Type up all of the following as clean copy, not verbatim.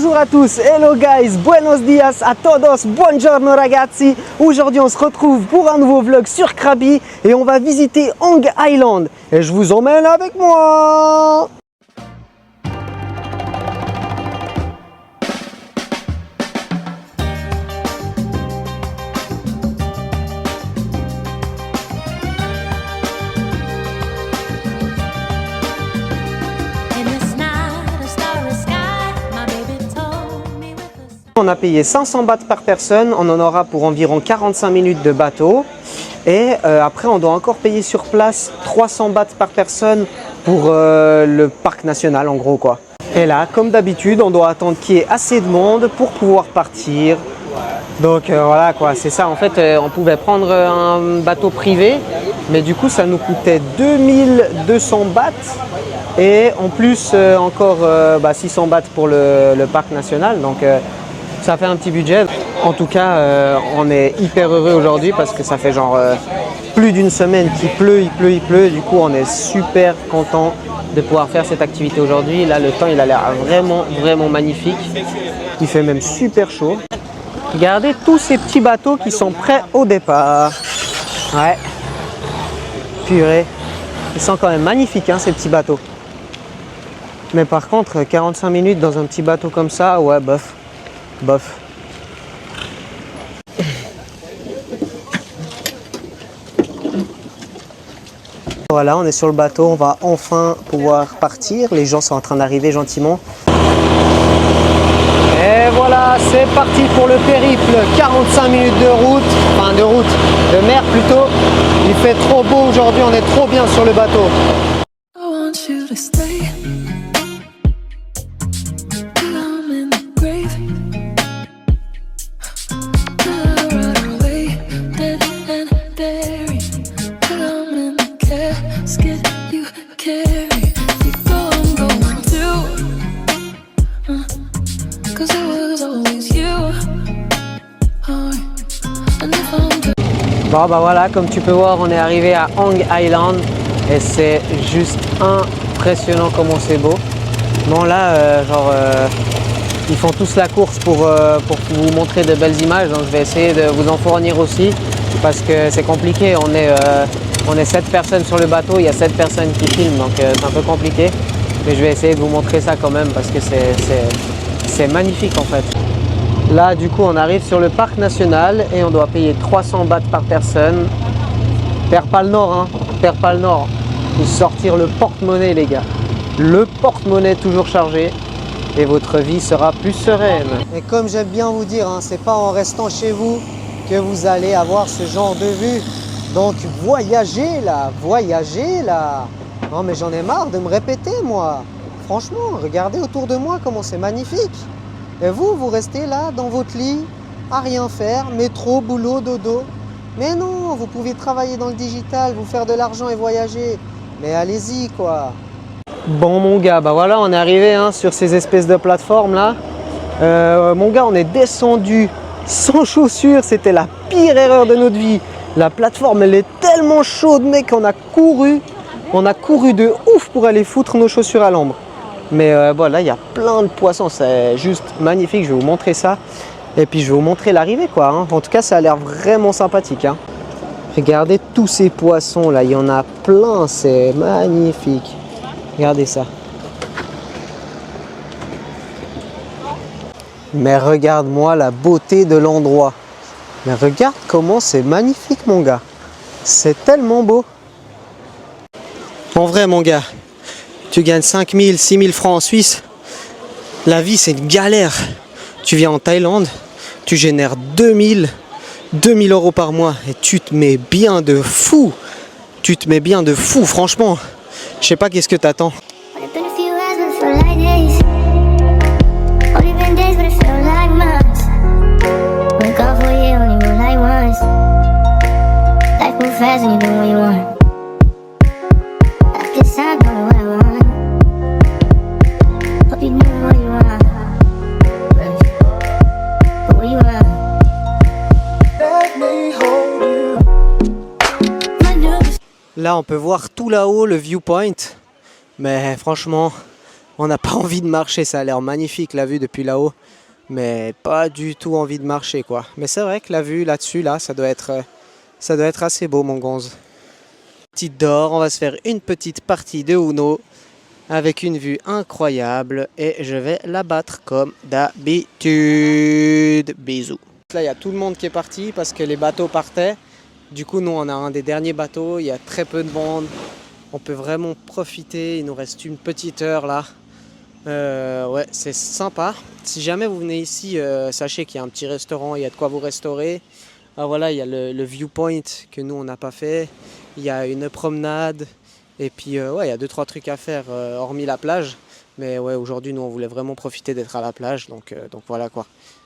Bonjour à tous, hello guys, buenos dias a todos, buongiorno ragazzi. Aujourd'hui on se retrouve pour un nouveau vlog sur Krabi et on va visiter Hong Island. Et je vous emmène avec moi. On a payé 500 bahts par personne, on en aura pour environ 45 minutes de bateau. Et après on doit encore payer sur place 300 bahts par personne pour le parc national en gros quoi. Et là, comme d'habitude, on doit attendre qu'il y ait assez de monde pour pouvoir partir. Donc voilà quoi, c'est ça. En fait, on pouvait prendre un bateau privé, mais du coup ça nous coûtait 2200 bahts. Et en plus encore 600 bahts pour le parc national. Donc ça fait un petit budget. En tout cas, on est hyper heureux aujourd'hui parce que ça fait genre plus d'une semaine qu'il pleut, il pleut. Du coup, on est super content de pouvoir faire cette activité aujourd'hui. Là, le temps, il a l'air vraiment magnifique. Il fait même super chaud. Regardez tous ces petits bateaux qui sont prêts au départ. Ouais. Purée. Ils sont quand même magnifiques, hein, ces petits bateaux. Mais par contre, 45 minutes dans un petit bateau comme ça, ouais, bof. Voilà, on est sur le bateau, on va enfin pouvoir partir. Les gens sont en train d'arriver gentiment. Et voilà, c'est parti pour le périple. 45 minutes de route, enfin de mer plutôt. Il fait trop beau aujourd'hui, on est trop bien sur le bateau. Bon bah voilà, comme tu peux voir, on est arrivé à Hong Island et c'est juste impressionnant comment c'est beau. Bon là, ils font tous la course pour vous montrer de belles images, donc je vais essayer de vous en fournir aussi parce que c'est compliqué. On est 7 personnes sur le bateau, il y a 7 personnes qui filment, donc c'est un peu compliqué. Mais je vais essayer de vous montrer ça quand même parce que c'est magnifique en fait. Là, du coup, on arrive sur le parc national et on doit payer 300 bahts par personne. Perds pas le nord, hein. Perds pas le nord. Faut sortir le porte-monnaie, les gars. Le porte-monnaie toujours chargé et votre vie sera plus sereine. Et comme j'aime bien vous dire, hein, c'est pas en restant chez vous que vous allez avoir ce genre de vue. Donc, voyagez là. Non, mais j'en ai marre de me répéter, moi. Franchement, regardez autour de moi comment c'est magnifique. Et vous restez là dans votre lit, à rien faire, métro, boulot, dodo. Mais non, vous pouvez travailler dans le digital, vous faire de l'argent et voyager. Mais allez-y quoi. Bon mon gars, bah voilà, on est arrivé hein, sur ces espèces de plateformes là. Mon gars, on est descendu sans chaussures, c'était la pire erreur de notre vie. La plateforme, elle est tellement chaude, mec, on a couru de ouf pour aller foutre nos chaussures à l'ombre. Mais voilà, il y a plein de poissons, c'est juste magnifique, je vais vous montrer ça. Et puis je vais vous montrer l'arrivée quoi. Hein. En tout cas, ça a l'air vraiment sympathique. Hein. Regardez tous ces poissons là, il y en a plein, c'est magnifique. Regardez ça. Mais regarde-moi la beauté de l'endroit. Mais regarde comment c'est magnifique mon gars. C'est tellement beau. En vrai mon gars. Tu gagnes 5 000, 6 000 francs en Suisse. La vie, c'est une galère. Tu viens en Thaïlande, tu génères 2 000 euros par mois et tu te mets bien de fou. Franchement. Je sais pas qu'est-ce que t'attends. Là, on peut voir tout là-haut le viewpoint, mais franchement, On n'a pas envie de marcher, ça a l'air magnifique la vue depuis là-haut. Mais pas du tout envie de marcher quoi. Mais c'est vrai que la vue là-dessus, là, ça doit être assez beau mon gonze. Petite d'or, on va se faire une petite partie de Uno avec une vue incroyable et je vais la battre comme d'habitude. Bisous. Là, il y a tout le monde qui est parti parce que les bateaux partaient. Du coup, nous, on a un des derniers bateaux. Il y a très peu de monde. On peut vraiment profiter. Il nous reste une petite heure là. Ouais, c'est sympa. Si jamais vous venez ici, sachez qu'il y a un petit restaurant. Il y a de quoi vous restaurer. Ah, voilà, il y a le viewpoint que nous, on n'a pas fait. Il y a une promenade. Et puis, ouais, il y a 2-3 trucs à faire hormis la plage. Mais ouais, aujourd'hui, nous, on voulait vraiment profiter d'être à la plage. Donc voilà quoi.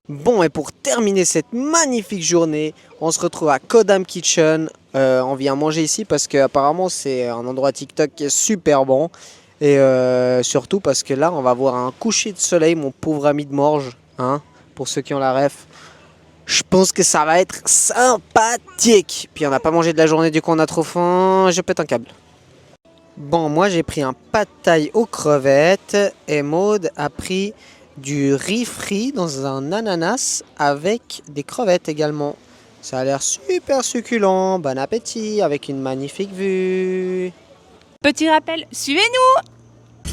Bon, et pour terminer cette magnifique journée, on se retrouve à Kodam Kitchen. On vient manger ici parce qu'apparemment, c'est un endroit TikTok qui est super bon. Et surtout parce que là, on va voir un coucher de soleil, mon pauvre ami de Morges. Hein, pour ceux qui ont la ref. Je pense que ça va être sympathique. Puis on n'a pas mangé de la journée, du coup on a trop faim. Je pète un câble. Bon, moi j'ai pris un pad thai aux crevettes et Maud a pris du riz frit dans un ananas avec des crevettes également. Ça a l'air super succulent. Bon appétit avec une magnifique vue. Petit rappel, suivez-nous!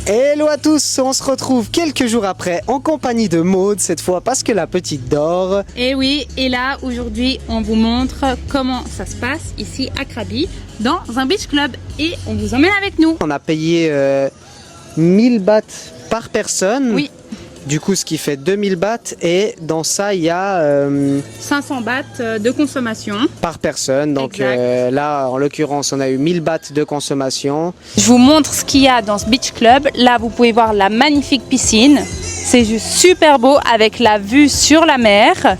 Hello à tous, on se retrouve quelques jours après en compagnie de Maud, cette fois parce que la petite dort. Et oui, et là aujourd'hui on vous montre comment ça se passe ici à Krabi dans un beach club et on vous emmène avec nous. On a payé 1000 bahts par personne. Oui. Du coup, ce qui fait 2000 bahts et dans ça, il y a 500 bahts de consommation. Par personne. Donc là, en l'occurrence, on a eu 1000 bahts de consommation. Je vous montre ce qu'il y a dans ce beach club. Là, vous pouvez voir la magnifique piscine. C'est juste super beau avec la vue sur la mer.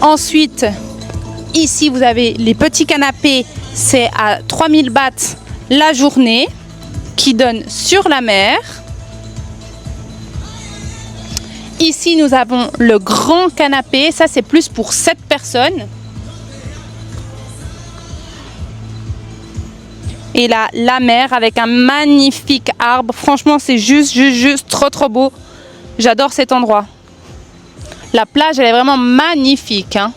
Ensuite, ici, vous avez les petits canapés. C'est à 3000 bahts la journée qui donne sur la mer. Ici, nous avons le grand canapé. Ça, c'est plus pour 7 personnes. Et là, la mer avec un magnifique arbre. Franchement, c'est juste trop beau. J'adore cet endroit. La plage, elle est vraiment magnifique. Hein.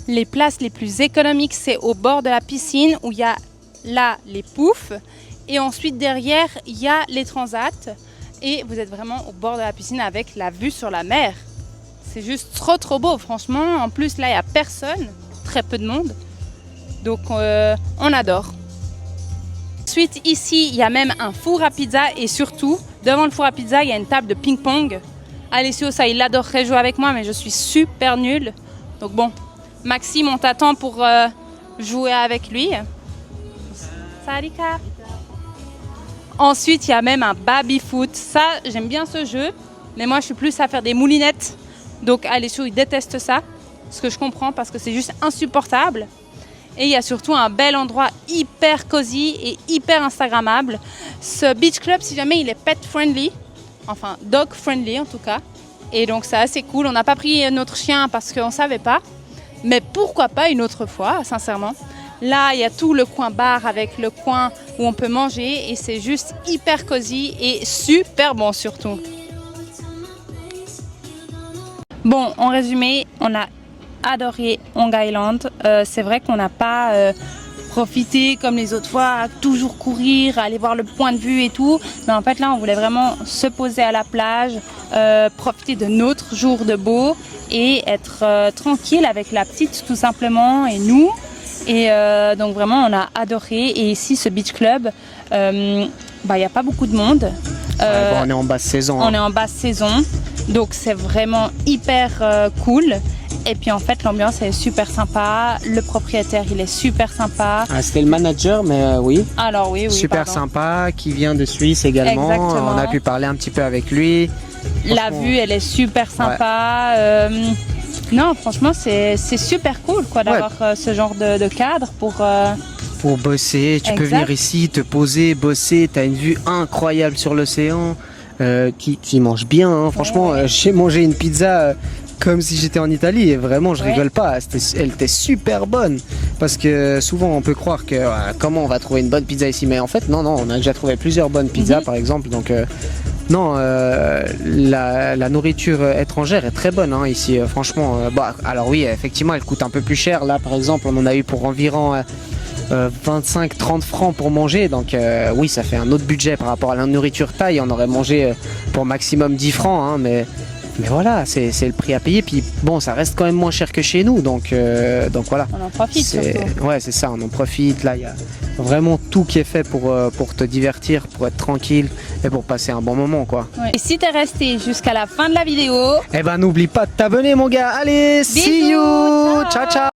Les places les plus économiques, c'est au bord de la piscine où il y a là les poufs et ensuite derrière il y a les transats et vous êtes vraiment au bord de la piscine avec la vue sur la mer. C'est juste trop beau franchement. En plus là il n'y a personne, très peu de monde, donc on adore. Ensuite ici il y a même un four à pizza et surtout devant le four à pizza il y a une table de ping-pong. Alessio ça il adorerait jouer avec moi mais je suis super nulle, donc bon Maxime on t'attend pour jouer avec lui. Sarika. Ensuite, il y a même un baby-foot. Ça, j'aime bien ce jeu, mais moi, je suis plus à faire des moulinettes. Donc, Alessio, il déteste ça, ce que je comprends parce que c'est juste insupportable. Et il y a surtout un bel endroit hyper cosy et hyper instagrammable. Ce beach club, si jamais il est pet-friendly, enfin dog-friendly en tout cas. Et donc, c'est assez cool. On n'a pas pris notre chien parce qu'on ne savait pas. Mais pourquoi pas une autre fois, sincèrement. Là, il y a tout le coin bar avec le coin où on peut manger et c'est juste hyper cosy et super bon surtout. Bon, en résumé, on a adoré Long Island. C'est vrai qu'on n'a pas profité comme les autres fois, à toujours courir, aller voir le point de vue et tout. Mais en fait, là, on voulait vraiment se poser à la plage, profiter de notre jour de beau et être tranquille avec la petite tout simplement et nous. Et donc vraiment on a adoré. Et ici ce beach club, il n'y a pas beaucoup de monde. On est en basse saison. On est en basse saison, donc c'est vraiment hyper cool. Et puis en fait l'ambiance est super sympa, le propriétaire il est super sympa. Ah, c'était le manager mais oui. Alors oui, super pardon. Sympa, qui vient de Suisse également. Exactement. On a pu parler un petit peu avec lui. La vue elle est super sympa. Ouais. Non, franchement, c'est super cool quoi d'avoir ce genre de cadre pour bosser. Tu peux venir ici, te poser, bosser. Tu as une vue incroyable sur l'océan qui mange bien. Hein. Franchement, j'ai mangé une pizza comme si j'étais en Italie et vraiment je Ouais. rigole pas, elle était super bonne parce que souvent on peut croire que comment on va trouver une bonne pizza ici, mais en fait non, on a déjà trouvé plusieurs bonnes pizzas par exemple, donc non, la nourriture étrangère est très bonne hein, ici, franchement. Bah, alors oui, effectivement, elle coûte un peu plus cher. Là, par exemple, on en a eu pour environ 25-30 francs pour manger. Donc oui, ça fait un autre budget par rapport à la nourriture thaï. On aurait mangé pour maximum 10 francs, hein, mais voilà, c'est le prix à payer. Puis bon, ça reste quand même moins cher que chez nous. Donc voilà. On en profite surtout. Ouais, c'est ça, on en profite. Là, il y a vraiment tout qui est fait pour te divertir, pour être tranquille et pour passer un bon moment, quoi. Ouais. Et si t'es resté jusqu'à la fin de la vidéo, Eh ben, n'oublie pas de t'abonner, mon gars. Allez, see Bisous, you. ciao. Ciao, ciao.